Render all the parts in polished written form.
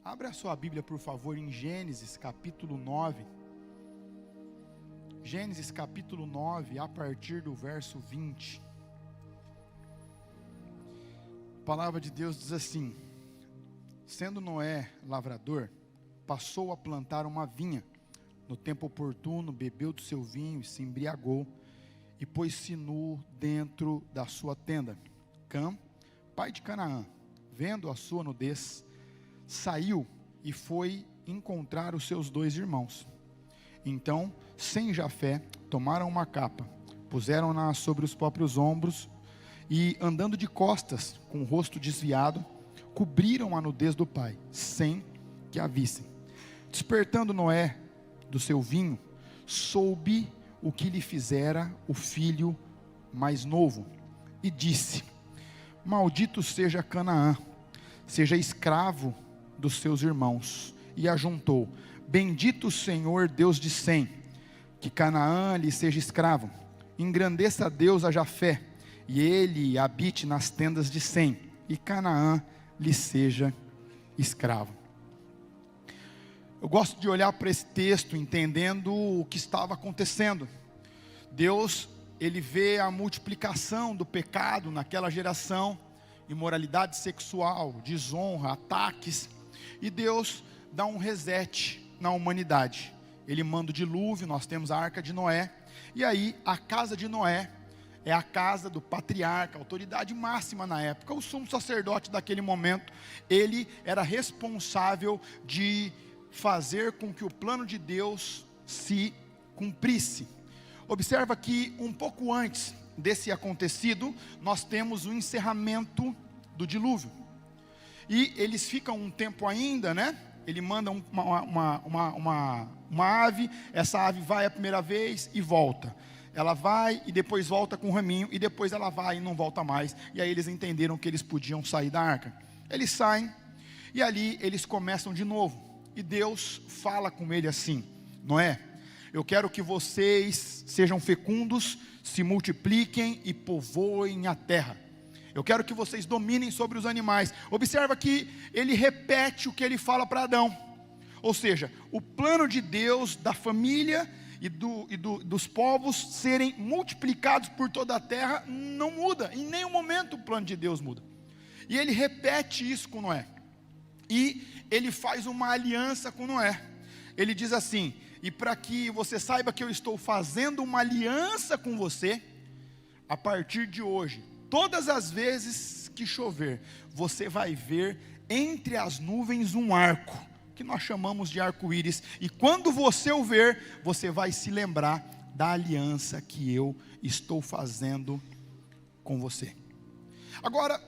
Abra a sua Bíblia, por favor, em Gênesis capítulo 9. Gênesis capítulo 9, a partir do verso 20. A palavra de Deus diz assim: sendo Noé lavrador, passou a plantar uma vinha. No tempo oportuno, bebeu do seu vinho e se embriagou, e pôs-se nu dentro da sua tenda. Cã, pai de Canaã, vendo a sua nudez, saiu e foi encontrar os seus dois irmãos. Então, sem Jafé, tomaram uma capa, puseram-na sobre os próprios ombros e, andando de costas, com o rosto desviado, cobriram a nudez do pai, sem que a vissem. Despertando Noé do seu vinho, soube o que lhe fizera o filho mais novo, e disse: maldito seja Canaã, seja escravo dos seus irmãos. E ajuntou: bendito o Senhor Deus de Sem, que Canaã lhe seja escravo. Engrandeça a Deus a Jafé, e ele habite nas tendas de Sem, e Canaã lhe seja escravo. Eu gosto de olhar para esse texto entendendo o que estava acontecendo. Deus, ele vê a multiplicação do pecado naquela geração, imoralidade sexual, desonra, ataques, e Deus dá um reset na humanidade. Ele manda o dilúvio, nós temos a arca de Noé, e aí a casa de Noé é a casa do patriarca, a autoridade máxima na época, o sumo sacerdote daquele momento. Ele era responsável de fazer com que o plano de Deus se cumprisse. Observa que um pouco antes desse acontecido, nós temos o encerramento do e eles ficam um tempo ainda, né? Ele manda uma ave, essa ave vai a primeira vez e volta, ela vai e depois volta com o raminho, e depois ela vai e não volta mais, e aí eles entenderam que eles podiam sair da arca. Eles saem, e ali eles começam de novo, e Deus fala com ele assim: Noé, eu quero que vocês sejam fecundos, se multipliquem e povoem a terra. Eu quero que vocês dominem sobre os animais. Observa que ele repete o que ele fala para Adão. Ou seja, o plano de Deus da família e dos povos serem multiplicados por toda a terra não muda. Em nenhum momento o plano de Deus muda. E ele repete isso com Noé. E ele faz uma aliança com Noé. Ele diz assim: e para que você saiba que eu estou fazendo uma aliança com você, a partir de hoje, todas as vezes que chover, você vai ver entre as nuvens um arco, que nós chamamos de arco-íris, e quando você o ver, você vai se lembrar da aliança que eu estou fazendo com você. Agora,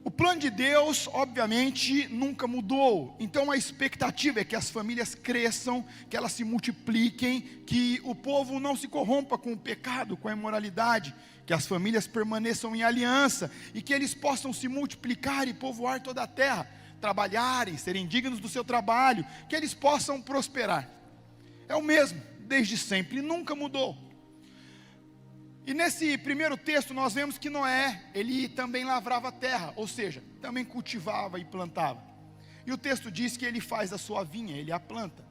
o plano de Deus, obviamente, nunca mudou. Então a expectativa é que as famílias cresçam, que elas se multipliquem, que o povo não se corrompa com o pecado, com a imoralidade, que as famílias permaneçam em aliança, e que eles possam se multiplicar e povoar toda a terra, trabalharem, serem dignos do seu trabalho, que eles possam prosperar. É o mesmo, desde sempre, nunca mudou. E nesse primeiro texto nós vemos que Noé, ele também lavrava a terra, ou seja, também cultivava e plantava. E o texto diz que ele faz a sua vinha, ele a planta.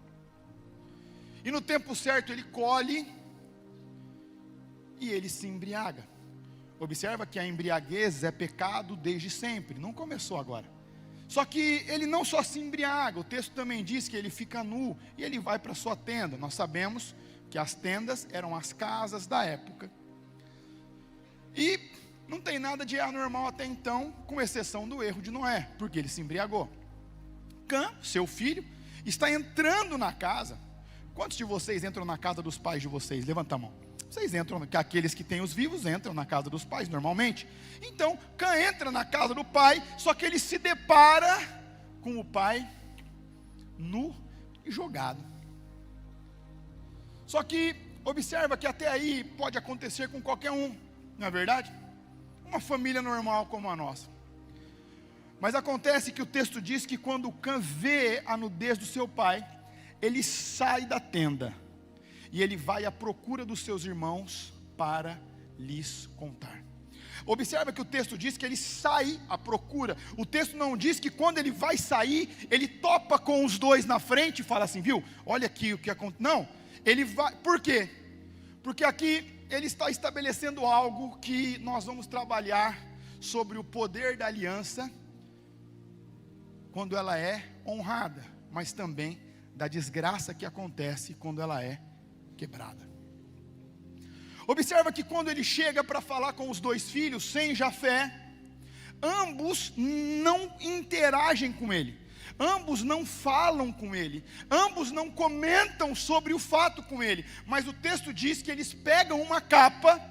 E no tempo certo ele colhe e ele se embriaga. Observa que a embriaguez é pecado desde sempre, não começou agora. Só que ele não só se embriaga, o texto também diz que ele fica nu e ele vai para a sua tenda. Nós sabemos que as tendas eram as casas da época. E não tem nada de anormal até então, com exceção do erro de Noé, porque ele se embriagou. Cã, seu filho, está entrando na casa. Quantos de vocês entram na casa dos pais de vocês? Levanta a mão. Vocês entram, que aqueles que têm os vivos entram na casa dos pais normalmente. Então, Cã entra na casa do pai, só que ele se depara com o pai nu e jogado. Só que observa que até aí pode acontecer com qualquer um, não é verdade? Uma família normal como a nossa. Mas acontece que o texto diz que quando Cã vê a nudez do seu pai, ele sai da tenda e ele vai à procura dos seus irmãos para lhes contar. Observa que o texto diz que ele sai à procura. O texto não diz que quando ele vai sair, ele topa com os dois na frente e fala assim, viu? Olha aqui o que aconteceu. Não, ele vai, por quê? Porque aqui ele está estabelecendo algo que nós vamos trabalhar sobre o poder da aliança, quando ela é honrada, mas também da desgraça que acontece quando ela é quebrada. Observa que quando ele chega para falar com os dois filhos, sem Jafé, ambos não interagem com ele, ambos não falam com ele, ambos não comentam sobre o fato com ele, mas o texto diz que eles pegam uma capa,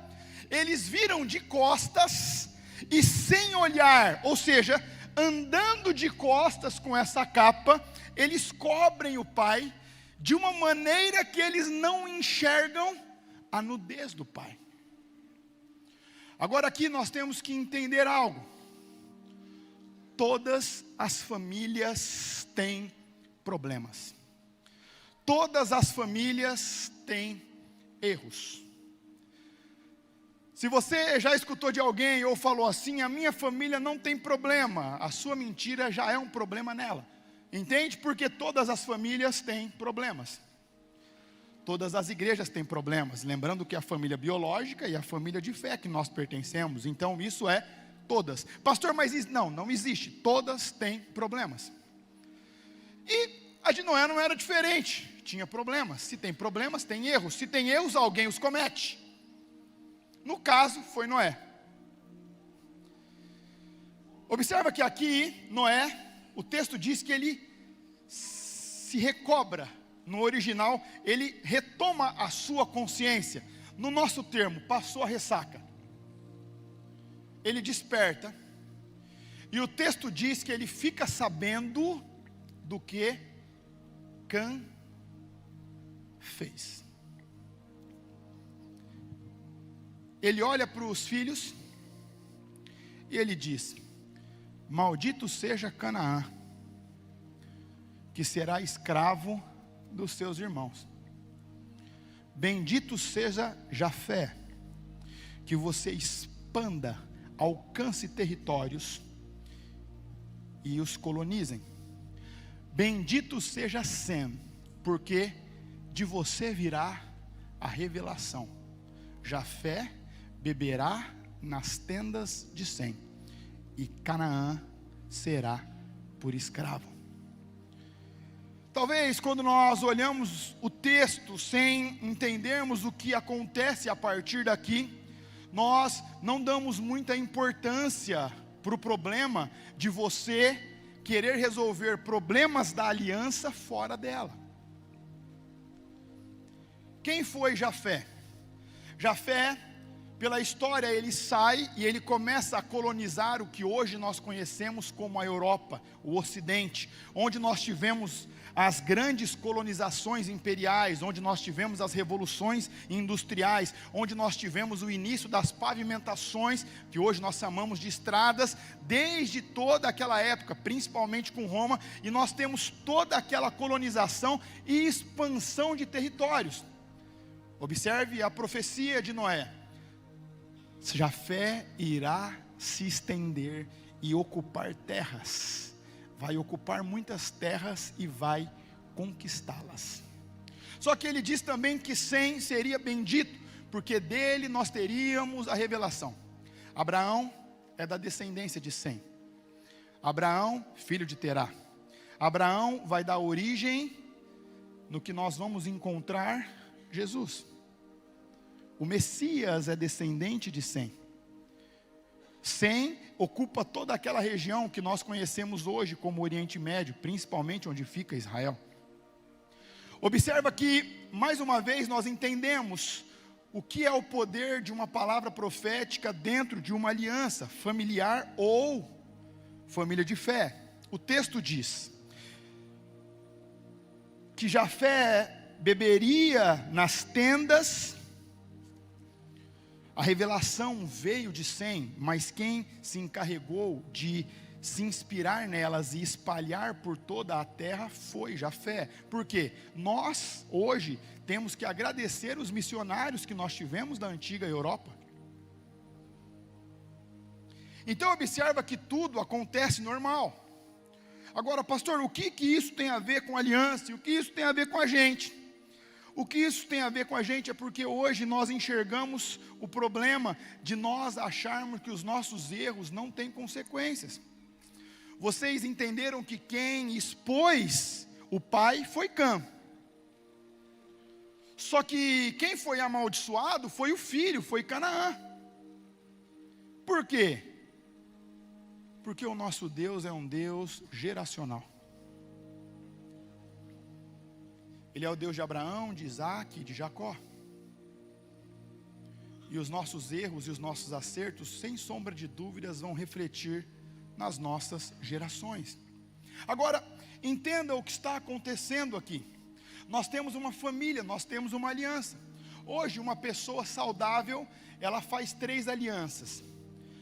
eles viram de costas e sem olhar, ou seja, andando de costas com essa capa, eles cobrem o pai de uma maneira que eles não enxergam a nudez do pai. Agora aqui nós temos que entender algo. Todas as famílias têm problemas. Todas as famílias têm erros. Se você já escutou de alguém ou falou assim, a minha família não tem problema, a sua mentira já é um problema nela. Entende? Porque todas as famílias têm problemas. Todas as igrejas têm problemas. Lembrando que a família biológica e a família de fé que nós pertencemos. Então isso é todas. Pastor, mas não existe. Todas têm problemas. E a de Noé não era diferente. Tinha problemas. Se tem problemas, tem erros. Se tem erros, alguém os comete. No caso, foi Noé. Observa que aqui, Noé, o texto diz que ele se recobra. No original, ele retoma a sua consciência. No nosso termo, passou a ressaca. Ele desperta. E o texto diz que ele fica sabendo do que Cã fez. Ele olha para os filhos e ele diz: maldito seja Canaã, que será escravo dos seus irmãos. Bendito seja Jafé, que você expanda, alcance territórios e os colonizem. Bendito seja Sem, porque de você virá a revelação. Jafé beberá nas tendas de Sem, e Canaã será por escravo. Talvez quando nós olhamos o texto sem entendermos o que acontece a partir daqui, nós não damos muita importância para o problema de você querer resolver problemas da aliança fora dela. Quem foi Jafé? Jafé, pela história, ele sai e ele começa a colonizar o que hoje nós conhecemos como a Europa, o Ocidente, onde nós tivemos as grandes colonizações imperiais, onde nós tivemos as revoluções industriais, onde nós tivemos o início das pavimentações, que hoje nós chamamos de estradas, desde toda aquela época, principalmente com Roma, e nós temos toda aquela colonização e expansão de territórios. Observe a profecia de Noé. Jafé irá se estender e ocupar terras. Vai ocupar muitas terras e vai conquistá-las. Só que ele diz também que Sem seria bendito, porque dele nós teríamos a revelação. Abraão é da descendência de Sem. Abraão, filho de Terá. Abraão vai dar origem no que nós vamos encontrar Jesus. O Messias é descendente de Sem. Sem ocupa toda aquela região que nós conhecemos hoje como Oriente Médio, principalmente onde fica Israel. Observa que, mais uma vez, nós entendemos o que é o poder de uma palavra profética dentro de uma aliança familiar ou família de fé. O texto diz que Jafé beberia nas tendas. A revelação veio de Sem, mas quem se encarregou de se inspirar nelas e espalhar por toda a terra foi Jafé. Por quê? Nós, hoje, temos que agradecer os missionários que nós tivemos da antiga Europa. Então observa que tudo acontece normal. Agora, pastor, o que isso tem a ver com aliança? E o que isso tem a ver com a gente? O que isso tem a ver com a gente é porque hoje nós enxergamos o problema de nós acharmos que os nossos erros não têm consequências. Vocês entenderam que quem expôs o pai foi Cã. Só que quem foi amaldiçoado foi o filho, foi Canaã. Por quê? Porque o nosso Deus é um Deus geracional. Ele é o Deus de Abraão, de Isaac e de Jacó. E os nossos erros e os nossos acertos, sem sombra de dúvidas, vão refletir nas nossas gerações. Agora, entenda o que está acontecendo aqui. Nós temos uma família, nós temos uma aliança. Hoje, uma pessoa saudável, ela faz 3 alianças.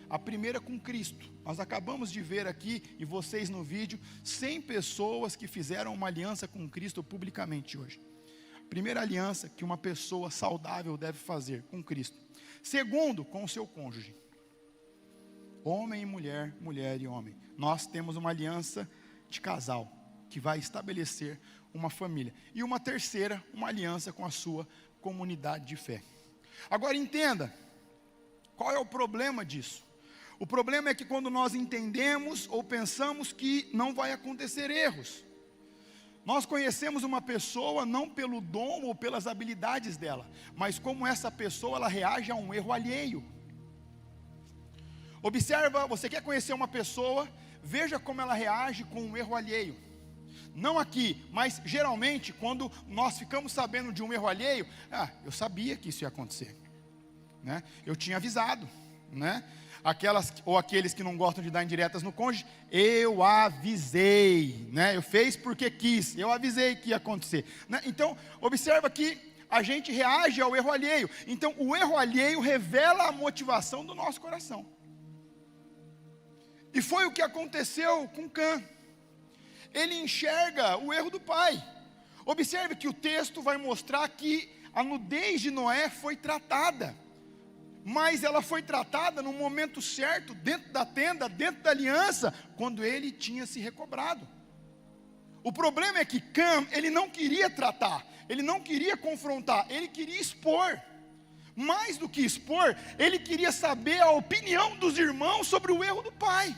A primeira com Cristo. Nós acabamos de ver aqui, e vocês no vídeo, 100 pessoas que fizeram uma aliança com Cristo publicamente hoje. Primeira aliança que uma pessoa saudável deve fazer com Cristo. Segundo, com o seu cônjuge. Homem e mulher, mulher e homem. Nós temos uma aliança de casal, que vai estabelecer uma família. E uma terceira, uma aliança com a sua comunidade de fé. Agora entenda, qual é o problema disso? O problema é que quando nós entendemos ou pensamos que não vai acontecer erros. Nós conhecemos uma pessoa não pelo dom ou pelas habilidades dela, mas como essa pessoa ela reage a um erro alheio. Observa, você quer conhecer uma pessoa, veja como ela reage com um erro alheio. Não aqui, mas geralmente quando nós ficamos sabendo de um erro alheio, eu sabia que isso ia acontecer, né? Eu tinha avisado, né? Aquelas ou aqueles que não gostam de dar indiretas no cônjuge, eu avisei, né? Eu fiz porque quis, eu avisei que ia acontecer, né? Então, observa que a gente reage ao erro alheio. Então, o erro alheio revela a motivação do nosso coração. E foi o que aconteceu com Cã. Ele enxerga o erro do pai. Observe que o texto vai mostrar que a nudez de Noé foi tratada. Mas ela foi tratada no momento certo, dentro da tenda, dentro da aliança, quando ele tinha se recobrado. O problema é que Cã, ele não queria tratar, ele não queria confrontar, ele queria expor. Mais do que expor, ele queria saber a opinião dos irmãos sobre o erro do pai.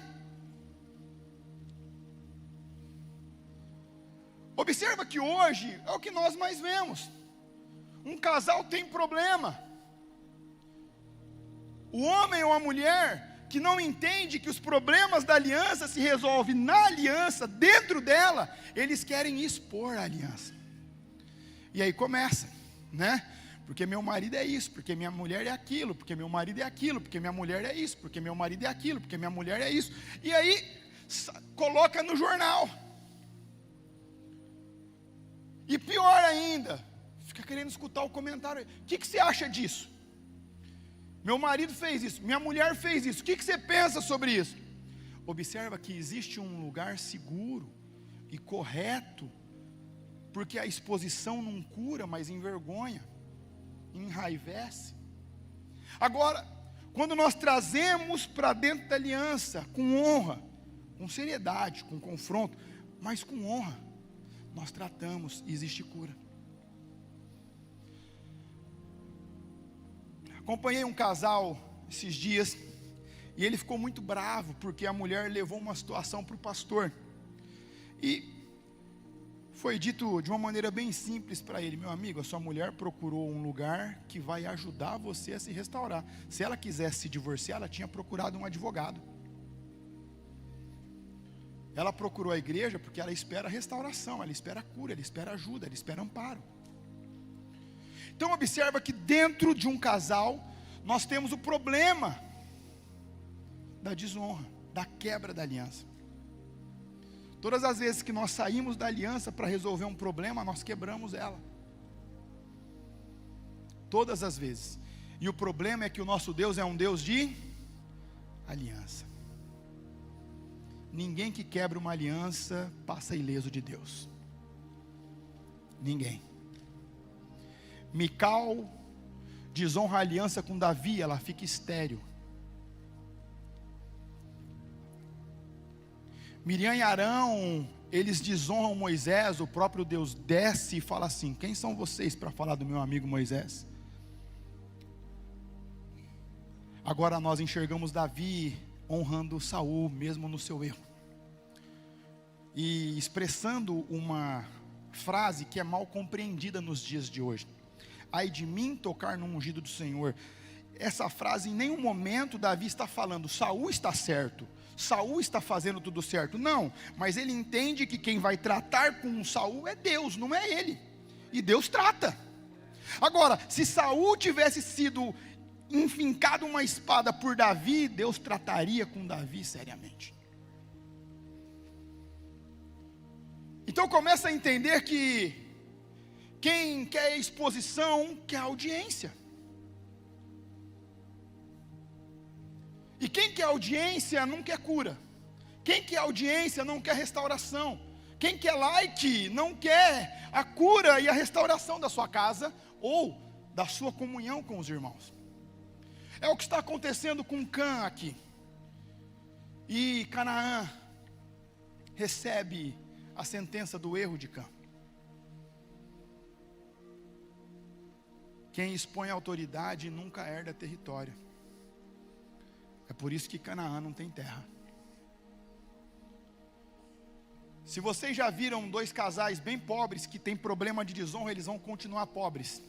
Observa que hoje é o que nós mais vemos. Um casal tem problema. O homem ou a mulher que não entende que os problemas da aliança se resolvem na aliança, dentro dela, eles querem expor a aliança. E aí começa, né? Porque meu marido é isso, porque minha mulher é aquilo, porque meu marido é aquilo, porque minha mulher é isso, porque meu marido é aquilo, porque minha mulher é isso. E aí coloca no jornal. E pior ainda, fica querendo escutar o comentário. O que você acha disso? Meu marido fez isso, minha mulher fez isso, o que você pensa sobre isso? Observa que existe um lugar seguro e correto, porque a exposição não cura, mas envergonha, enraivece. Agora, quando nós trazemos para dentro da aliança, com honra, com seriedade, com confronto, mas com honra, nós tratamos e existe cura. Acompanhei um casal esses dias, e ele ficou muito bravo, porque a mulher levou uma situação para o pastor, e foi dito de uma maneira bem simples para ele: meu amigo, a sua mulher procurou um lugar que vai ajudar você a se restaurar. Se ela quisesse se divorciar, ela tinha procurado um advogado. Ela procurou a igreja porque ela espera restauração, ela espera cura, ela espera ajuda, ela espera amparo. Então observa que dentro de um casal, nós temos o problema da desonra, da quebra da aliança. Todas as vezes que nós saímos da aliança para resolver um problema, nós quebramos ela. Todas as vezes. E o problema é que o nosso Deus é um Deus de aliança. Ninguém que quebra uma aliança passa ileso de Deus. Ninguém. Mical desonra a aliança com Davi, ela fica estéril. Miriam e Arão, eles desonram Moisés, o próprio Deus desce e fala assim: quem são vocês para falar do meu amigo Moisés? Agora nós enxergamos Davi honrando Saul, mesmo no seu erro, e expressando uma frase que é mal compreendida nos dias de hoje: ai de mim tocar no ungido do Senhor. Essa frase, em nenhum momento Davi está falando Saul está certo, Saul está fazendo tudo certo. Não, mas ele entende que quem vai tratar com Saul é Deus, não é ele. E Deus trata. Agora, se Saul tivesse sido enfincado uma espada por Davi, Deus trataria com Davi seriamente. Então começa a entender que quem quer exposição, quer audiência. E quem quer audiência não quer cura. Quem quer audiência não quer restauração. Quem quer like não quer a cura e a restauração da sua casa ou da sua comunhão com os irmãos. É o que está acontecendo com Cã aqui. E Canaã recebe a sentença do erro de Cã. Quem expõe autoridade nunca herda território. É por isso que Canaã não tem terra. Se vocês já viram dois casais bem pobres que têm problema de desonra, eles vão continuar pobres.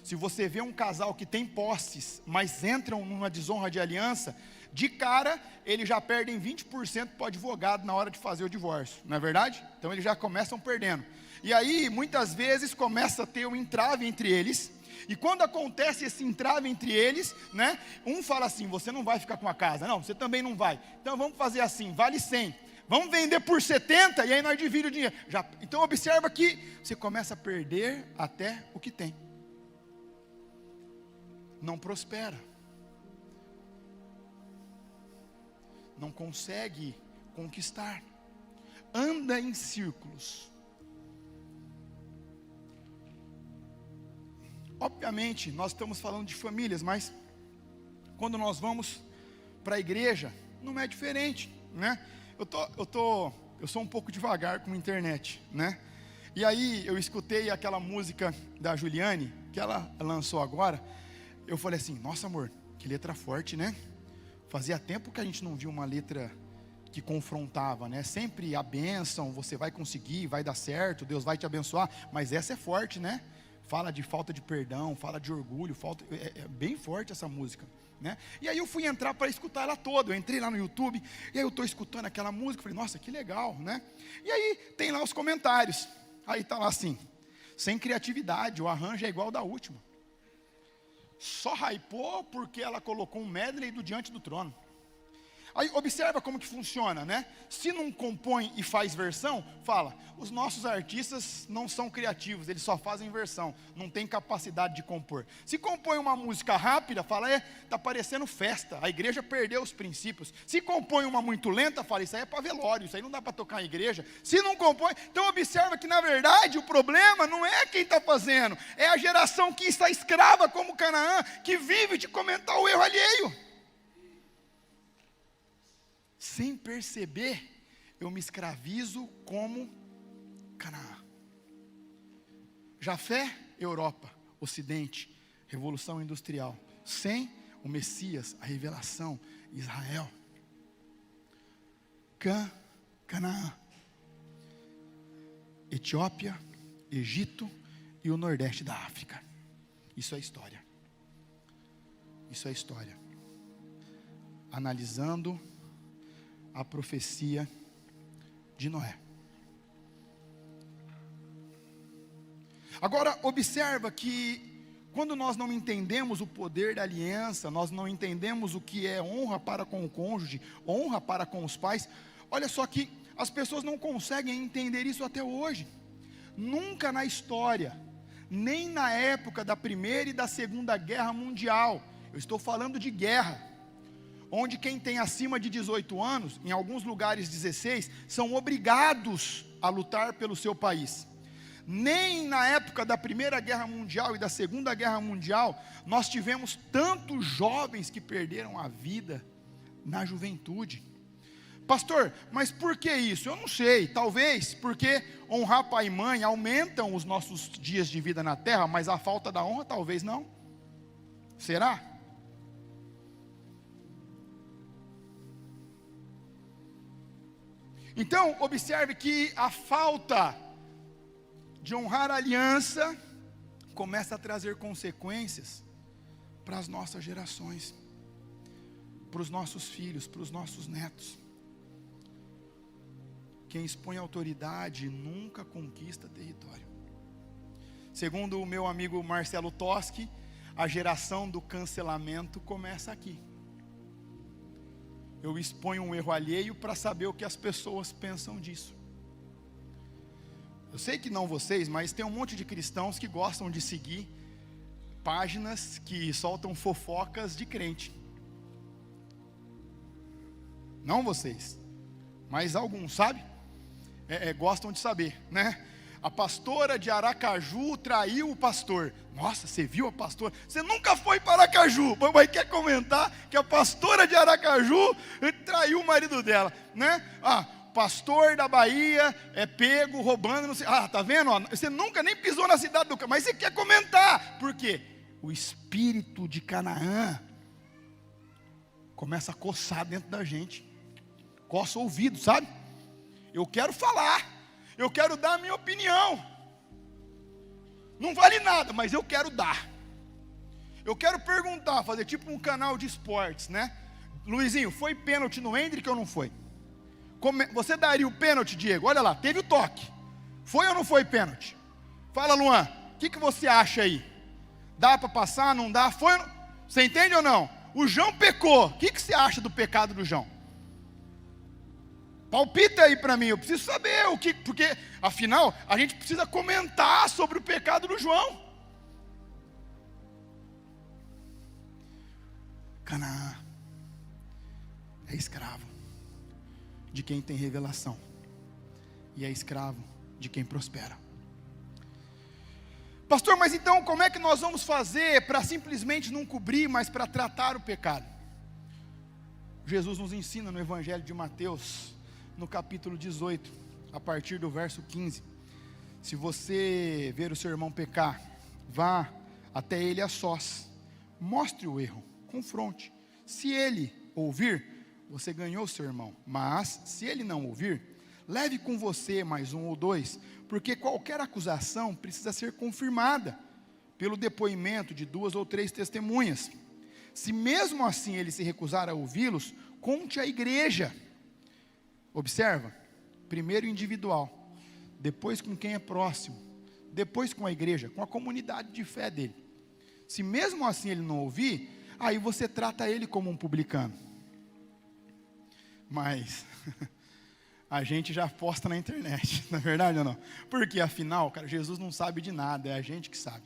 Se você vê um casal que tem posses, mas entram numa desonra de aliança, de cara, eles já perdem 20% para o advogado na hora de fazer o divórcio, não é verdade? Então eles já começam perdendo. E aí, muitas vezes, começa a ter um entrave entre eles. E quando acontece esse entrave entre eles, né? Um fala assim: você não vai ficar com a casa. Não, você também não vai. Então vamos fazer assim, vale 100. Vamos vender por 70 e aí nós dividimos o dinheiro. Então observa que você começa a perder até o que tem. Não prospera. Não consegue conquistar. Anda em círculos. Obviamente, nós estamos falando de famílias, mas quando nós vamos para a igreja, não é diferente, né? Eu sou um pouco devagar com a internet, né? E aí eu escutei aquela música da Juliane, que ela lançou agora. Eu falei assim: nossa amor, que letra forte, né? Fazia tempo que a gente não viu uma letra que confrontava, né? Sempre a bênção, você vai conseguir, vai dar certo, Deus vai te abençoar. Mas essa é forte, né? Fala de falta de perdão, fala de orgulho, é bem forte essa música, né? E aí eu fui entrar para escutar ela toda. Eu entrei lá no YouTube, e aí eu estou escutando aquela música, falei: nossa, que legal, né? E aí tem lá os comentários, aí está lá assim: sem criatividade, o arranjo é igual ao da última. Só hypou porque ela colocou um medley do Diante do Trono. Aí observa como que funciona, né? Se não compõe e faz versão, fala: os nossos artistas não são criativos, eles só fazem versão, não tem capacidade de compor. Se compõe uma música rápida, fala: tá parecendo festa, a igreja perdeu os princípios. Se compõe uma muito lenta, fala: isso aí é para velório, isso aí não dá para tocar em igreja. Se não compõe, então observa que na verdade o problema não é quem está fazendo, é a geração que está escrava como Canaã, que vive de comentar o erro alheio. Sem perceber, eu me escravizo como Canaã. Jafé, Europa, Ocidente, Revolução Industrial. Sem o Messias, a revelação, Israel. Canaã. Etiópia, Egito e o Nordeste da África. Isso é história. Isso é história. Analisando a profecia de Noé. Agora observa que quando nós não entendemos o poder da aliança, nós não entendemos o que é honra para com o cônjuge, honra para com os pais. Olha só que as pessoas não conseguem entender isso até hoje. Nunca na história, nem na época da Primeira e da Segunda Guerra Mundial, eu estou falando de guerra, onde quem tem acima de 18 anos, em alguns lugares 16, são obrigados a lutar pelo seu país. Nem na época da Primeira Guerra Mundial e da Segunda Guerra Mundial, nós tivemos tantos jovens que perderam a vida na juventude. Pastor, mas por que isso? Eu não sei, talvez porque honrar pai e mãe aumentam os nossos dias de vida na terra, mas a falta da honra talvez não. Será? Então, observe que a falta de honrar a aliança começa a trazer consequências para as nossas gerações, para os nossos filhos, para os nossos netos. Quem expõe autoridade nunca conquista território. Segundo o meu amigo Marcelo Toschi, a geração do cancelamento começa aqui. Eu exponho um erro alheio para saber o que as pessoas pensam disso. Eu sei que não vocês, mas tem um monte de cristãos que gostam de seguir páginas que soltam fofocas de crente. Não vocês, mas alguns, sabe? Gostam de saber, né? A pastora de Aracaju traiu o pastor. Nossa, você viu a pastora? Você nunca foi para Aracaju, mas quer comentar que a pastora de Aracaju traiu o marido dela, né? Pastor da Bahia é pego roubando, não sei. Tá vendo? Você nunca nem pisou na cidade do Canaã, mas você quer comentar. Por quê? O espírito de Canaã começa a coçar dentro da gente. Coça o ouvido, sabe? Eu quero falar, eu quero dar a minha opinião. Não vale nada, mas eu quero dar. Eu quero perguntar, fazer tipo um canal de esportes, né? Luizinho, foi pênalti no Hendrick ou não foi? Você daria o pênalti, Diego? Olha lá, teve o toque. Foi ou não foi pênalti? Fala, Luan, o que você acha aí? Dá para passar, não dá? Foi? Você entende ou não? O João pecou. O que você acha do pecado do João? Palpita aí para mim, eu preciso saber o que, porque afinal a gente precisa comentar sobre o pecado do João. Canaã é escravo de quem tem revelação e é escravo de quem prospera. Pastor, mas então como é que nós vamos fazer para simplesmente não cobrir, mas para tratar o pecado? Jesus nos ensina no Evangelho de Mateus, no capítulo 18, a partir do verso 15. Se você ver o seu irmão pecar, vá até ele a sós, mostre o erro, confronte. Se ele ouvir, você ganhou seu irmão. Mas se ele não ouvir, leve com você mais um ou dois, porque qualquer acusação precisa ser confirmada pelo depoimento de 2 ou 3 testemunhas. Se mesmo assim ele se recusar a ouvi-los, conte à igreja. Observa, primeiro individual, depois com quem é próximo, depois com a igreja, com a comunidade de fé dele. Se mesmo assim ele não ouvir, aí você trata ele como um publicano. Mas a gente já posta na internet, não é verdade ou não? Porque afinal, cara, Jesus não sabe de nada, é a gente que sabe.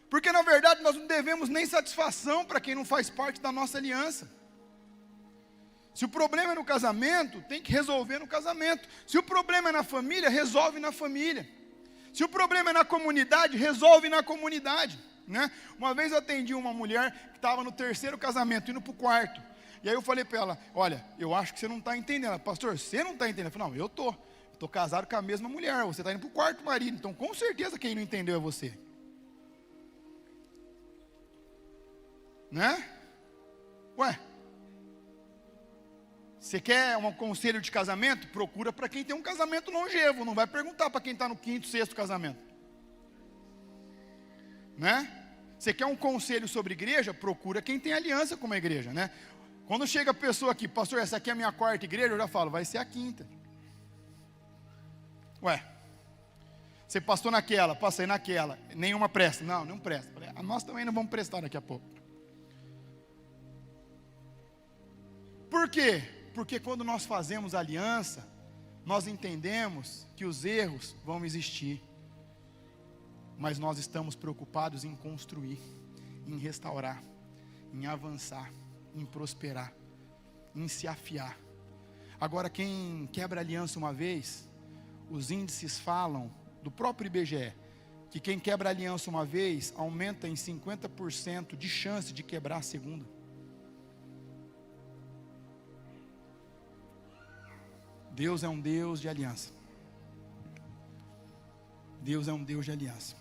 Porque na verdade nós não devemos nem satisfação para quem não faz parte da nossa aliança. Se o problema é no casamento, tem que resolver no casamento. Se o problema é na família, resolve na família. Se o problema é na comunidade, resolve na comunidade, né? Uma vez eu atendi uma mulher que estava no 3º casamento, indo para o 4º. E aí eu falei para ela, olha, eu acho que você não está entendendo. Ela, pastor, você não está entendendo? Eu falei, não, eu estou casado com a mesma mulher, você está indo para o 4º marido, então com certeza quem não entendeu é você. Né? Ué, você quer um conselho de casamento? Procura para quem tem um casamento longevo, não vai perguntar para quem está no 5º, 6º casamento. Né? Você quer um conselho sobre igreja? Procura quem tem aliança com uma igreja, né? Quando chega a pessoa aqui, pastor, essa aqui é a minha 4ª igreja, eu já falo, vai ser a 5ª. Ué, você passou naquela, passei naquela, nenhuma presta. Não, não presta. Nós também não vamos prestar daqui a pouco. Por quê? Porque quando nós fazemos aliança, nós entendemos que os erros vão existir, mas nós estamos preocupados em construir, em restaurar, em avançar, em prosperar, em se afiar. Agora, quem quebra aliança uma vez, os índices falam, do próprio IBGE, que quem quebra aliança uma vez, aumenta em 50% de chance de quebrar a segunda. Deus é um Deus de aliança. Deus é um Deus de aliança.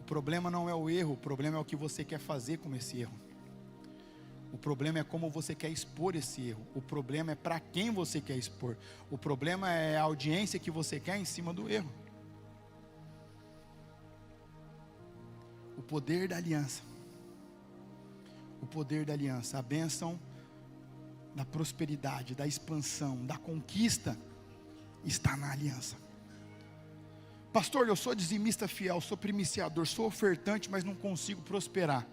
O problema não é o erro, o problema é o que você quer fazer com esse erro. O problema é como você quer expor esse erro. O problema é para quem você quer expor. O problema é a audiência que você quer em cima do erro. O poder da aliança. O poder da aliança. A bênção da prosperidade, da expansão, da conquista está na aliança. Pastor, eu sou dizimista fiel, sou primiciador, sou ofertante, mas não consigo prosperar.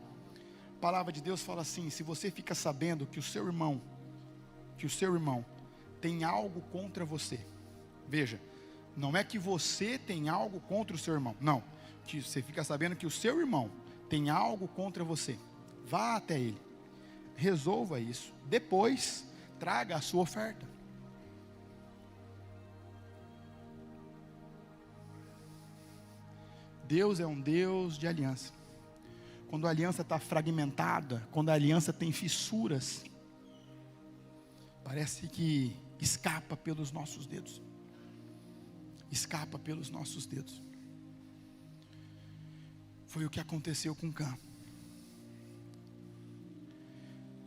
A palavra de Deus fala assim: se você fica sabendo que o seu irmão tem algo contra você, veja, não é que você tem algo contra o seu irmão, não, que você fica sabendo que o seu irmão tem algo contra você, vá até ele, resolva isso, depois traga a sua oferta. Deus é um Deus de aliança. Quando a aliança está fragmentada, quando a aliança tem fissuras, parece que escapa pelos nossos dedos. Escapa pelos nossos dedos. Foi o que aconteceu com Cã.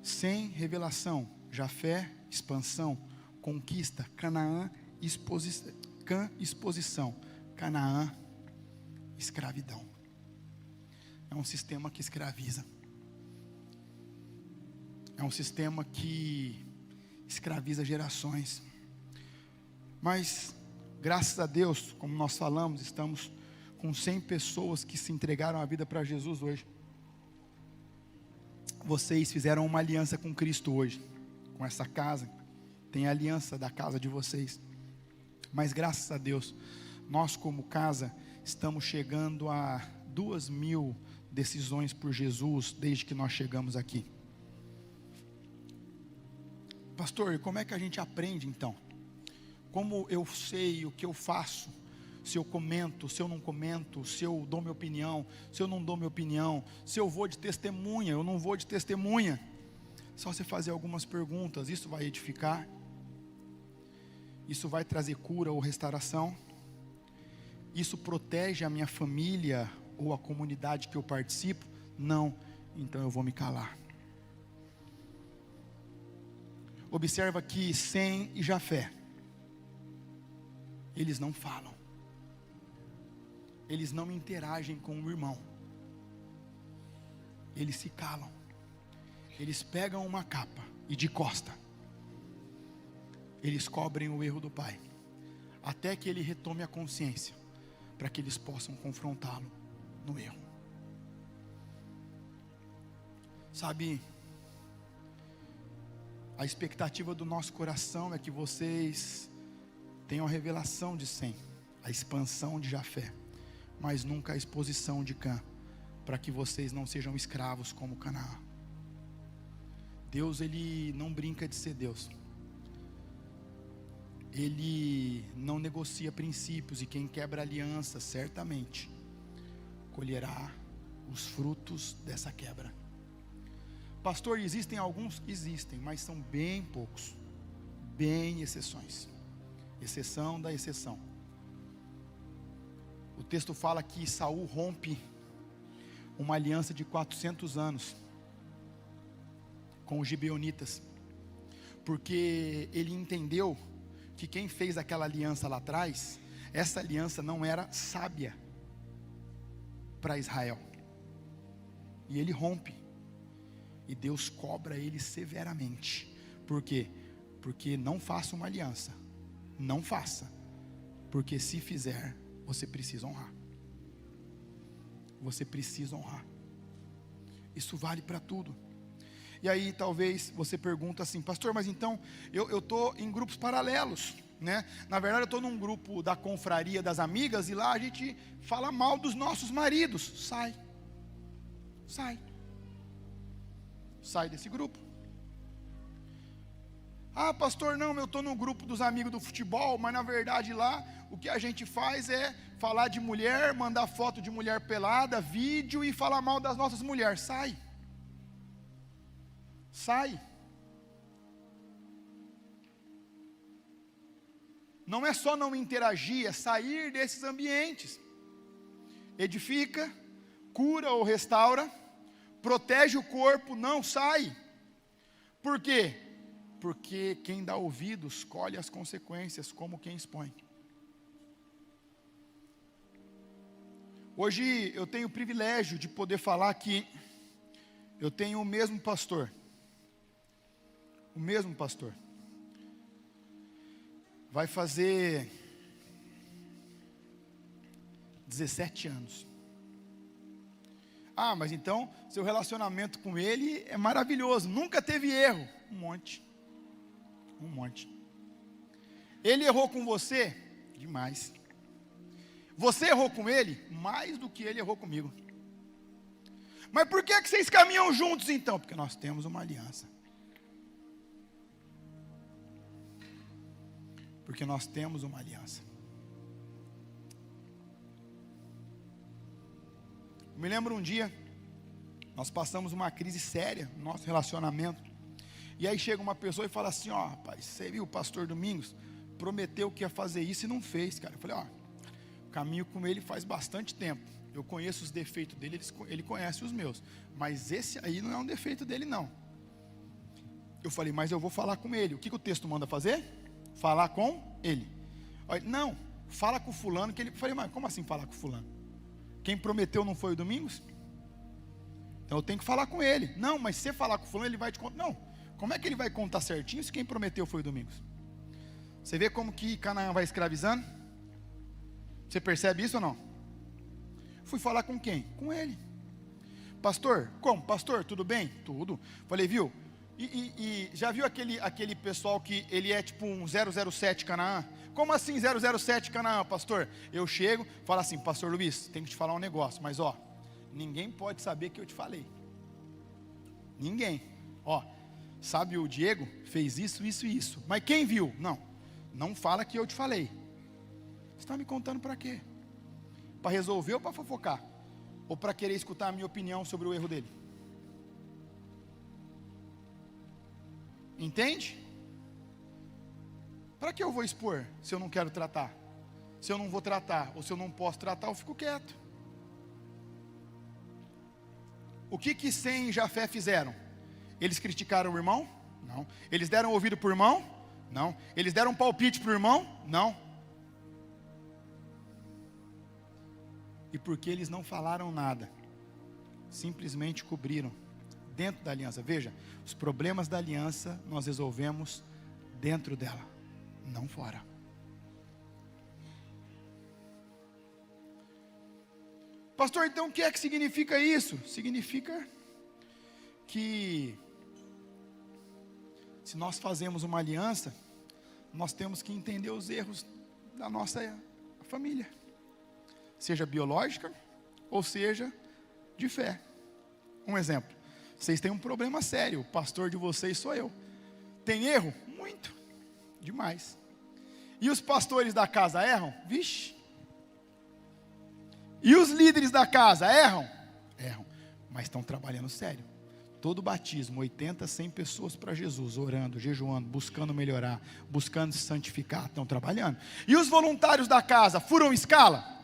Sem revelação, Jafé, expansão, conquista, Canaã, Cã, exposição, Canaã, escravidão. É um sistema que escraviza. É um sistema que escraviza gerações. Mas, graças a Deus, como nós falamos, estamos com 100 pessoas que se entregaram a vida para Jesus hoje. Vocês fizeram uma aliança com Cristo hoje, com essa casa. Tem a aliança da casa de vocês. Mas, graças a Deus, nós como casa estamos chegando a 2.000 decisões por Jesus desde que nós chegamos aqui. Pastor, e como é que a gente aprende então? Como eu sei o que eu faço? Se eu comento, se eu não comento, se eu dou minha opinião, se eu não dou minha opinião, se eu vou de testemunha, eu não vou de testemunha. Só você fazer algumas perguntas, isso vai edificar? Isso vai trazer cura ou restauração? Isso protege a minha família ou a comunidade que eu participo? Não, então eu vou me calar. Observa que Sem e Jafé, eles não falam, eles não interagem com o irmão, eles se calam, eles pegam uma capa e de costa, eles cobrem o erro do pai, até que ele retome a consciência, para que eles possam confrontá-lo no erro. Sabe, a expectativa do nosso coração é que vocês tenham a revelação de Sem, a expansão de Jafé, mas nunca a exposição de Cã, para que vocês não sejam escravos como Canaã. Deus, ele não brinca de ser Deus. Ele não negocia princípios, e quem quebra aliança certamente colherá os frutos dessa quebra. Pastor, existem alguns? Existem, mas são bem poucos, bem exceções, exceção da exceção. O texto fala que Saul rompe uma aliança de 400 anos com os gibeonitas, porque ele entendeu que quem fez aquela aliança lá atrás, essa aliança não era sábia para Israel, e ele rompe, e Deus cobra ele severamente. Por quê? Porque não faça uma aliança, não faça, porque se fizer, você precisa honrar, você precisa honrar, isso vale para tudo. E aí talvez você pergunta assim: pastor, mas então eu estou em grupos paralelos, né? Na verdade eu estou num grupo da confraria das amigas, e lá a gente fala mal dos nossos maridos. Sai desse grupo. Ah, pastor, não, eu estou no grupo dos amigos do futebol, mas na verdade lá o que a gente faz é falar de mulher, mandar foto de mulher pelada, vídeo, e falar mal das nossas mulheres. Sai. não é só não interagir, é sair desses ambientes. Edifica, cura ou restaura, protege o corpo, não sai. Por quê? Porque quem dá ouvidos colhe as consequências, como quem expõe. Hoje eu tenho o privilégio de poder falar que eu tenho o mesmo pastor. O mesmo pastor. Vai fazer 17 anos. Ah, mas então seu relacionamento com ele é maravilhoso, nunca teve erro. Um monte. Ele errou com você? Demais. Você errou com ele? Mais do que ele errou comigo. Mas por que vocês caminham juntos então? Porque nós temos uma aliança. Porque nós temos uma aliança. Eu me lembro um dia, nós passamos uma crise séria no nosso relacionamento. E aí chega uma pessoa e fala assim, ó, rapaz, você viu o pastor Domingos? Prometeu que ia fazer isso e não fez, cara. Eu falei, ó, caminho com ele faz bastante tempo. Eu conheço os defeitos dele, ele conhece os meus. Mas esse aí não é um defeito dele, não. Eu falei, mas eu vou falar com ele. O que o texto manda fazer? Falar com ele. Não, fala com o fulano que ele... Eu falei, mas como assim falar com o fulano? Quem prometeu não foi o Domingos? Então eu tenho que falar com ele. Não, mas se você falar com o fulano, ele vai te contar. Não, como é que ele vai contar certinho se quem prometeu foi o Domingos? Você vê como que Canaã vai escravizando? Você percebe isso ou não? Fui falar com quem? Com ele. Pastor, como? Pastor, tudo bem? Tudo. Falei, viu? E já viu aquele pessoal que ele é tipo um 007 Canaã? Como assim 007 Canaã, pastor? Eu chego, falo assim, pastor Luiz, tenho que te falar um negócio, mas ó, ninguém pode saber que eu te falei. Ninguém. Ó, sabe o Diego? Fez isso, isso e isso. Mas quem viu? Não fala que eu te falei. Você está me contando para quê? Para resolver ou para fofocar? Ou para querer escutar a minha opinião sobre o erro dele? Entende? Para que eu vou expor se eu não quero tratar? Se eu não vou tratar, ou se eu não posso tratar, eu fico quieto. O que Sem e Jafé fizeram? Eles criticaram o irmão? Não. Eles deram ouvido para o irmão? Não. Eles deram um palpite para o irmão? Não. E porque eles não falaram nada, simplesmente cobriram dentro da aliança. Veja, os problemas da aliança nós resolvemos dentro dela, não fora. Pastor, então o que é que significa isso? Significa que se nós fazemos uma aliança, nós temos que entender os erros da nossa família, seja biológica ou seja de fé. Um exemplo, vocês têm um problema sério, o pastor de vocês sou eu. Tem erro? Muito, demais. E os pastores da casa erram? Vixe. E os líderes da casa erram? Erram, mas estão trabalhando sério. Todo batismo, 80, 100 pessoas para Jesus, orando, jejuando, buscando melhorar, buscando se santificar, estão trabalhando. E os voluntários da casa furam escala?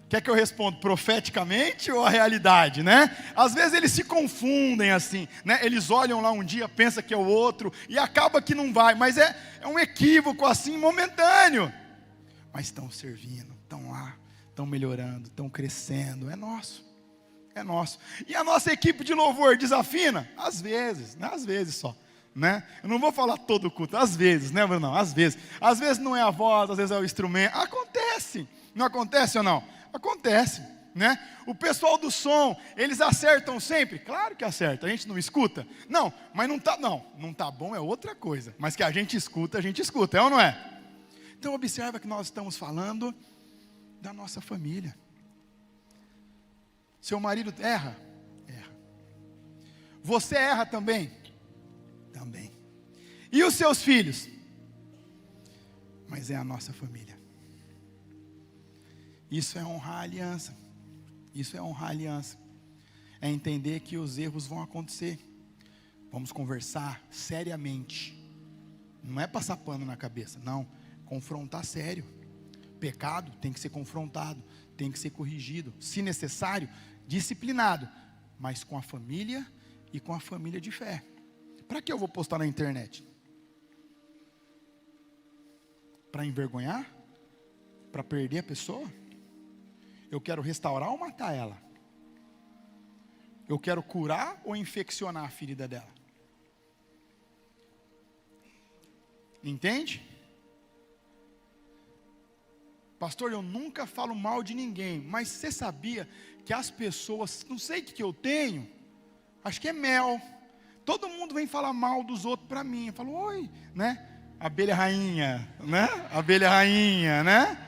Quer que eu responda profeticamente ou a realidade, né? Às vezes eles se confundem assim, né? Eles olham lá um dia, pensam que é o outro, e acaba que não vai, mas é um equívoco assim, momentâneo. Mas estão servindo, estão lá, estão melhorando, estão crescendo, é nosso. É nosso. E a nossa equipe de louvor desafina? Às vezes, né? Às vezes só, né? Eu não vou falar todo o culto, às vezes, né, Bruno? Às vezes não é a voz, às vezes é o instrumento, acontece, não acontece ou não? Acontece, né? O pessoal do som, eles acertam sempre? Claro que acerta, a gente não escuta? Não, mas não tá bom é outra coisa, mas que a gente escuta, é ou não é? Então observa que nós estamos falando da nossa família. Seu marido erra? Erra. Você erra também? Também. E os seus filhos? Mas é a nossa família. Isso é honrar a aliança. Isso é honrar a aliança. É entender que os erros vão acontecer. Vamos conversar seriamente. Não é passar pano na cabeça, não. Confrontar sério. Pecado tem que ser confrontado, tem que ser corrigido, se necessário, disciplinado, mas com a família e com a família de fé. Para que eu vou postar na internet? Para envergonhar? Para perder a pessoa? Eu quero restaurar ou matar ela? Eu quero curar ou infeccionar a ferida dela? Entende? Pastor, eu nunca falo mal de ninguém, mas você sabia que as pessoas, não sei o que eu tenho, acho que é mel. Todo mundo vem falar mal dos outros para mim. Eu falo, oi, né? Abelha rainha, né? Abelha rainha, né?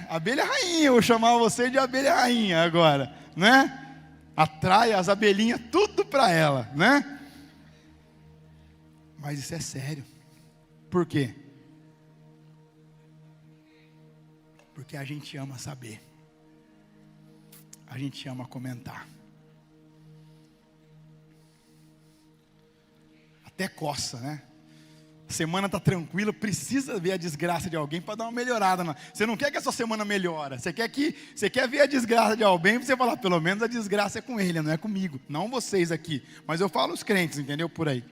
Abelha rainha, eu vou chamar você de abelha rainha agora, né? Atrai as abelhinhas tudo para ela, né? Mas isso é sério. Por quê? Porque a gente ama saber. A gente ama comentar. Até coça, né? A semana está tranquila, precisa ver a desgraça de alguém para dar uma melhorada. Você não quer que a sua semana melhore. Você quer ver a desgraça de alguém para você falar, pelo menos a desgraça é com ele, não é comigo. Não vocês aqui. Mas eu falo os crentes, entendeu? Por aí.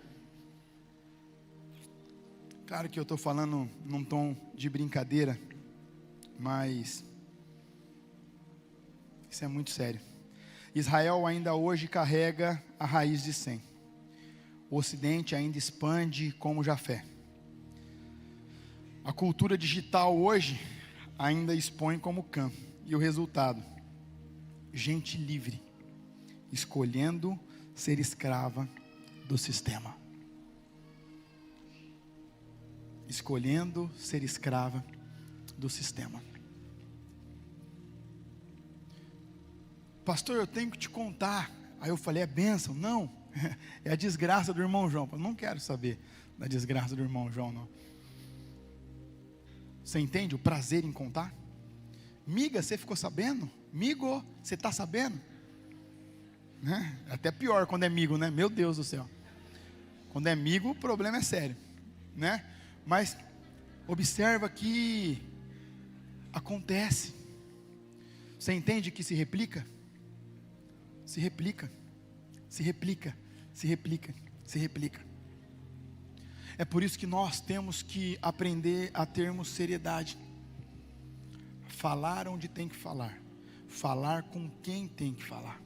Claro que eu estou falando num tom de brincadeira, mas isso é muito sério. Israel ainda hoje carrega a raiz de Sem. O Ocidente ainda expande como Jafé. A cultura digital hoje ainda expõe como Cã. E o resultado? Gente livre, escolhendo ser escrava do sistema. Escolhendo ser escrava do sistema. Pastor, eu tenho que te contar. Aí eu falei, é bênção? Não, é a desgraça do irmão João. Eu não quero saber da desgraça do irmão João, não. Você entende o prazer em contar? Miga, você ficou sabendo? Migo, você está sabendo? Né? Até pior quando é migo, né? Meu Deus do céu. Quando é migo, o problema é sério, né? Mas observa que acontece. Você entende que se replica? Se replica, se replica, se replica, se replica. É por isso que nós temos que aprender a termos seriedade. Falar onde tem que falar. Falar com quem tem que falar.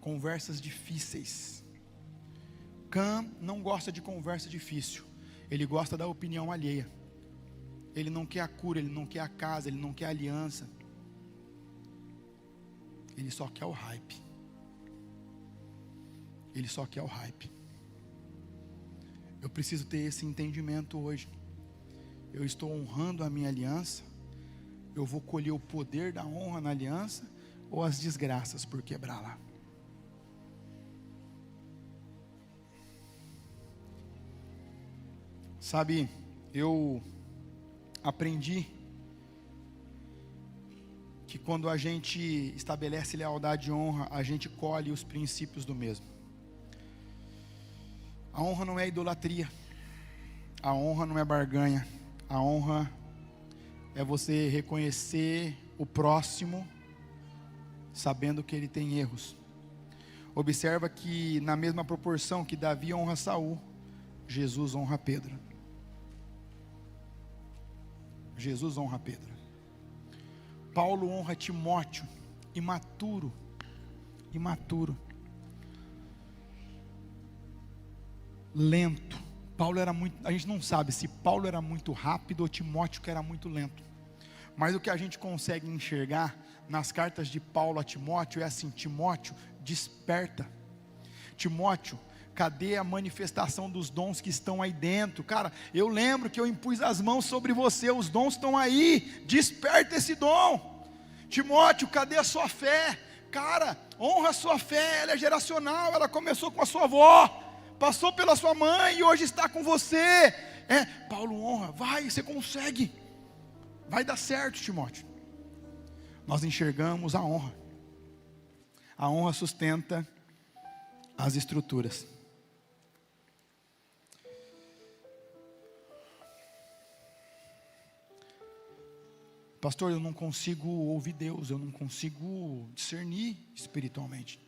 Conversas difíceis. Cã não gosta de conversa difícil. Ele gosta da opinião alheia. Ele não quer a cura, ele não quer a casa, ele não quer a aliança. Ele só quer o hype. Ele só quer o hype. Eu preciso ter esse entendimento hoje. Eu estou honrando a minha aliança. Eu vou colher o poder da honra na aliança ou as desgraças por quebrar lá. Sabe, eu aprendi que quando a gente estabelece lealdade e honra, a gente colhe os princípios do mesmo. A honra não é idolatria. A honra não é barganha. A honra é você reconhecer o próximo, sabendo que ele tem erros. Observa que na mesma proporção que Davi honra Saul, Jesus honra Pedro. Jesus honra Pedro. Paulo honra Timóteo, imaturo. Lento. Paulo era muito, a gente não sabe se Paulo era muito rápido ou Timóteo que era muito lento. Mas o que a gente consegue enxergar nas cartas de Paulo a Timóteo é assim: Timóteo, desperta. Timóteo, cadê a manifestação dos dons que estão aí dentro? Cara, eu lembro que eu impus as mãos sobre você, os dons estão aí, desperta esse dom. Timóteo, cadê a sua fé? Cara, honra a sua fé, ela é geracional, ela começou com a sua avó, passou pela sua mãe e hoje está com você. Paulo honra, vai, você consegue, vai dar certo, Timóteo. Nós enxergamos a honra sustenta as estruturas. Pastor, eu não consigo ouvir Deus, eu não consigo discernir espiritualmente.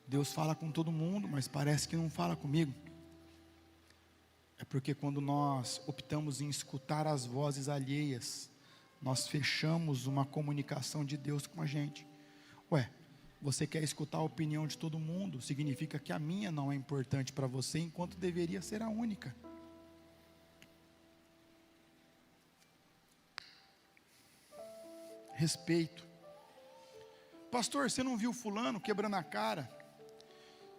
Deus fala com todo mundo, mas parece que não fala comigo. É porque quando nós optamos em escutar as vozes alheias, nós fechamos uma comunicação de Deus com a gente. Ué, você quer escutar a opinião de todo mundo, significa que a minha não é importante para você, enquanto deveria ser a única. Respeito. Pastor, você não viu fulano quebrando a cara?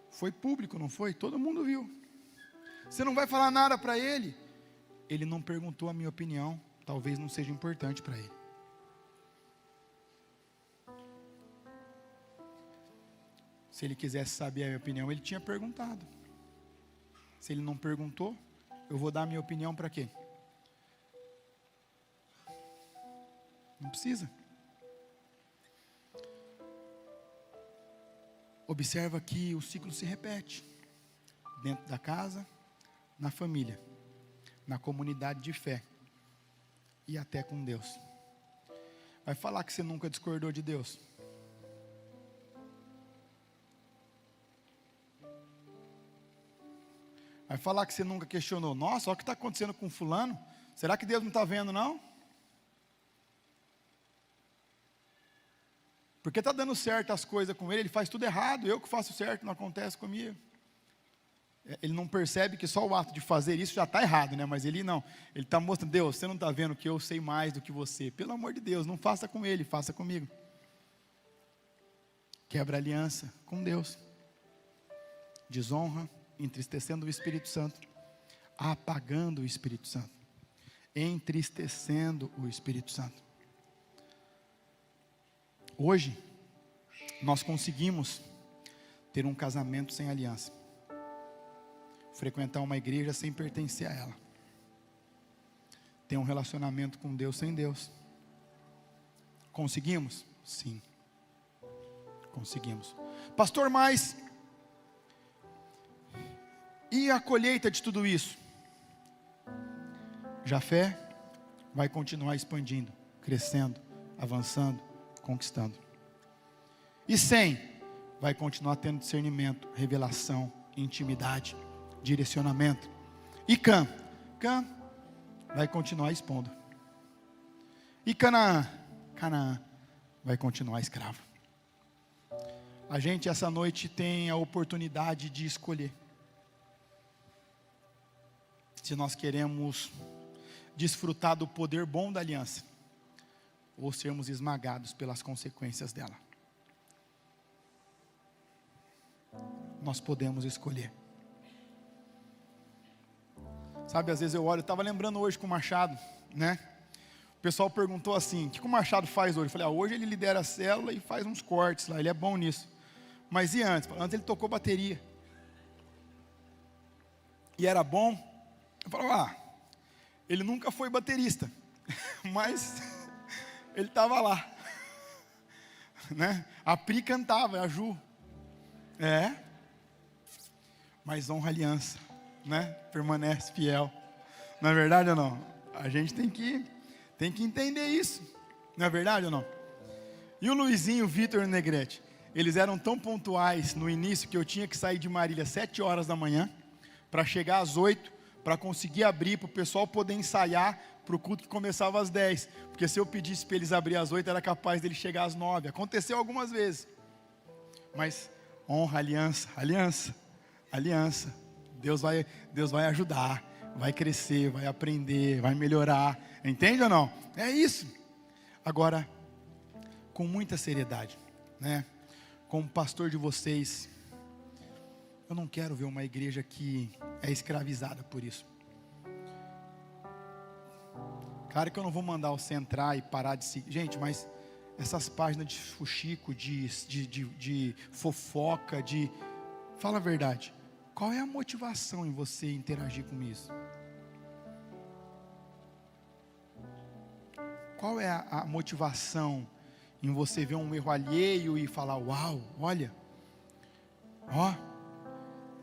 Foi público, não foi? Todo mundo viu. Você não vai falar nada para ele? Ele não perguntou a minha opinião, talvez não seja importante para ele. Se ele quisesse saber a minha opinião, ele tinha perguntado. Se ele não perguntou, eu vou dar a minha opinião para quê? Não precisa. Observa que o ciclo se repete. Dentro da casa, na família, na comunidade de fé e até com Deus. Vai falar que você nunca discordou de Deus? Vai falar que você nunca questionou? Nossa, olha o que está acontecendo com fulano. Será que Deus não está vendo, não? Porque está dando certo as coisas com ele, ele faz tudo errado, eu que faço certo, não acontece comigo. Ele não percebe que só o ato de fazer isso já está errado, né? Mas ele não, ele está mostrando, Deus, você não está vendo que eu sei mais do que você. Pelo amor de Deus, não faça com ele, faça comigo. Quebra aliança com Deus. Desonra, entristecendo o Espírito Santo, apagando o Espírito Santo, entristecendo o Espírito Santo. Hoje, nós conseguimos ter um casamento sem aliança, frequentar uma igreja sem pertencer a ela, ter um relacionamento com Deus sem Deus. Conseguimos? Sim, conseguimos. Pastor, mas e a colheita de tudo isso? Jafé vai continuar expandindo, crescendo, avançando, conquistando. E Sem vai continuar tendo discernimento, revelação, intimidade, direcionamento. E Cã vai continuar expondo. E Canaã vai continuar escravo. A gente essa noite tem a oportunidade de escolher se nós queremos desfrutar do poder bom da aliança ou sermos esmagados pelas consequências dela. Nós podemos escolher. Sabe, às vezes eu olho, eu estava lembrando hoje com o Machado, né? O pessoal perguntou assim, o que o Machado faz hoje? Eu falei, hoje ele lidera a célula e faz uns cortes lá, ele é bom nisso. Mas e antes? Antes ele tocou bateria. E era bom. Eu falava, ele nunca foi baterista, mas ele estava lá, né? A Pri cantava, a Ju, mas honra a aliança, né? Permanece fiel, não é verdade ou não? A gente tem que entender isso, não é verdade ou não? E o Luizinho, o Vitor e o Negrete, eles eram tão pontuais no início que eu tinha que sair de Marília às 7 horas da manhã, para chegar às 8, para conseguir abrir, para o pessoal poder ensaiar para o culto que começava às 10, porque se eu pedisse para eles abrir às 8, era capaz deles chegar às 9, aconteceu algumas vezes, mas honra, aliança, Deus vai ajudar, vai crescer, vai aprender, vai melhorar, entende ou não? É isso. Agora, com muita seriedade, né? Como pastor de vocês, eu não quero ver uma igreja que é escravizada por isso. Claro que eu não vou mandar você entrar e parar de seguir. Gente, mas essas páginas de fuxico, de fofoca, fala a verdade. Qual é a motivação em você interagir com isso? Qual é a motivação em você ver um erro alheio e falar, uau, olha,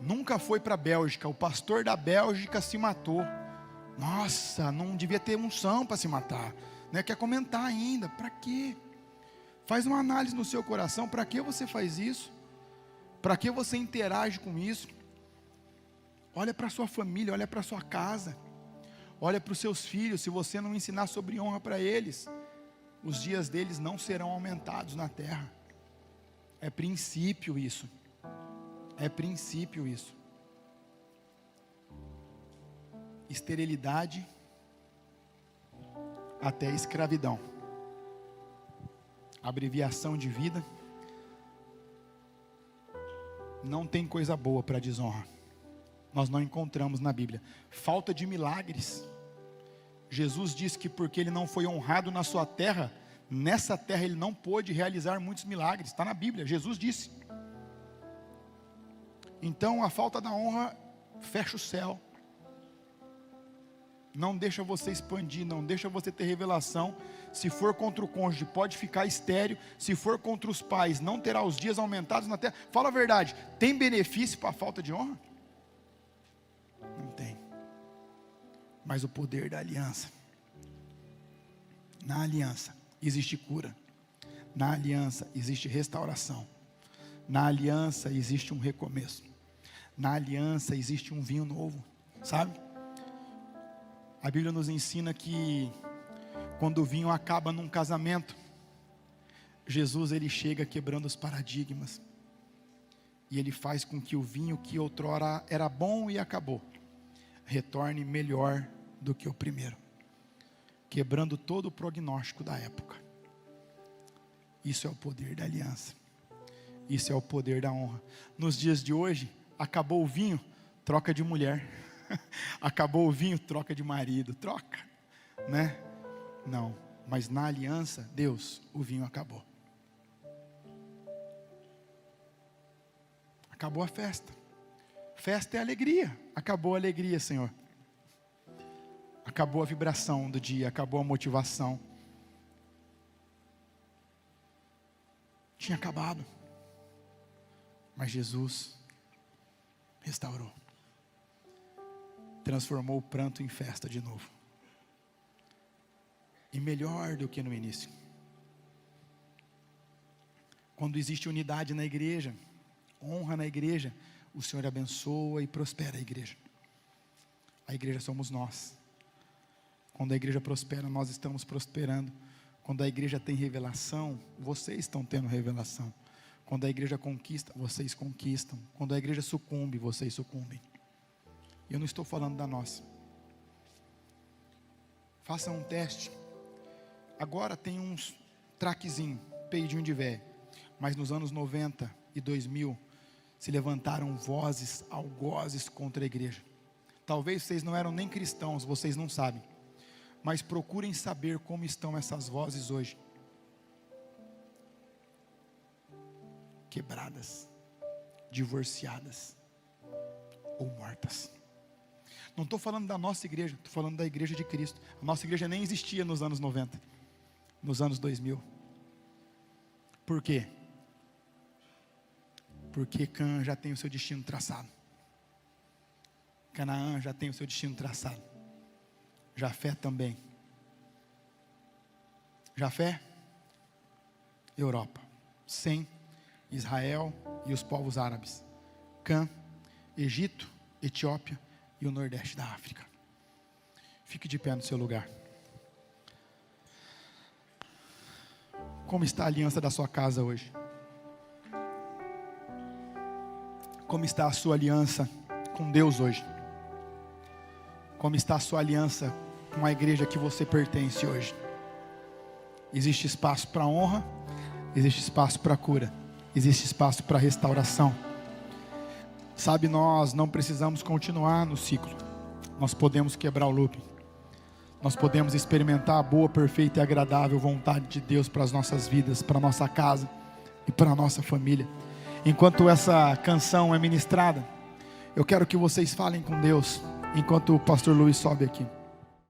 nunca foi para a Bélgica, o pastor da Bélgica se matou. Nossa, não devia ter unção para se matar. né? Quer comentar ainda. Para quê? Faz uma análise no seu coração. Para que você faz isso? Para que você interage com isso? Olha para a sua família, olha para a sua casa, olha para os seus filhos. Se você não ensinar sobre honra para eles, os dias deles não serão aumentados na terra. É princípio isso. É princípio isso. Esterilidade até escravidão. Abreviação de vida. Não tem coisa boa para desonra. Nós não encontramos na Bíblia. Falta de milagres. Jesus disse que porque ele não foi honrado na sua terra, nessa terra ele não pôde realizar muitos milagres. Está na Bíblia, Jesus disse. Então a falta da honra fecha o céu. Não deixa você expandir, não deixa você ter revelação. Se for contra o cônjuge, pode ficar estéril. Se for contra os pais, não terá os dias aumentados na terra. Fala a verdade, tem benefício para a falta de honra? Não tem. Mas o poder da aliança. Na aliança existe cura. Na aliança existe restauração. Na aliança existe um recomeço. Na aliança existe um vinho novo, sabe? A Bíblia nos ensina que quando o vinho acaba num casamento, Jesus ele chega quebrando os paradigmas. E ele faz com que o vinho que outrora era bom e acabou, retorne melhor do que o primeiro, quebrando todo o prognóstico da época. Isso é o poder da aliança. Isso é o poder da honra. Nos dias de hoje, acabou o vinho, troca de mulher. Acabou o vinho, troca de marido. Troca, né? Não, mas na aliança, Deus, o vinho acabou. Acabou a festa. Festa é alegria. Acabou a alegria, Senhor. Acabou a vibração do dia. Acabou a motivação. Tinha acabado. Mas Jesus restaurou. Transformou o pranto em festa de novo. E melhor do que no início. Quando existe unidade na igreja, honra na igreja, o Senhor abençoa e prospera a igreja. A igreja somos nós. Quando a igreja prospera, nós estamos prosperando. Quando a igreja tem revelação, vocês estão tendo revelação. Quando a igreja conquista, vocês conquistam. Quando a igreja sucumbe, vocês sucumbem. Eu não estou falando da nossa. Faça um teste. Agora tem uns traquezinho, peidinho de véio. Mas nos anos 90 e 2000, se levantaram vozes, algozes contra a igreja. Talvez vocês não eram nem cristãos, vocês não sabem. Mas procurem saber como estão essas vozes hoje. Quebradas, divorciadas ou mortas. Não estou falando da nossa igreja, estou falando da igreja de Cristo. A nossa igreja nem existia nos anos 90, nos anos 2000. Por quê? Porque Cã já tem o seu destino traçado. Canaã já tem o seu destino traçado. Jafé também. Jafé, Europa. Sem, Israel e os povos árabes. Cã, Egito, Etiópia e o Nordeste da África. Fique de pé no seu lugar. Como está a aliança da sua casa hoje? Como está a sua aliança com Deus hoje? Como está a sua aliança com a igreja que você pertence hoje? Existe espaço para honra, existe espaço para cura, existe espaço para restauração. Sabe, nós não precisamos continuar no ciclo. Nós podemos quebrar o looping. Nós podemos experimentar a boa, perfeita e agradável vontade de Deus para as nossas vidas, para a nossa casa e para a nossa família. Enquanto essa canção é ministrada, eu quero que vocês falem com Deus, enquanto o pastor Luiz sobe aqui.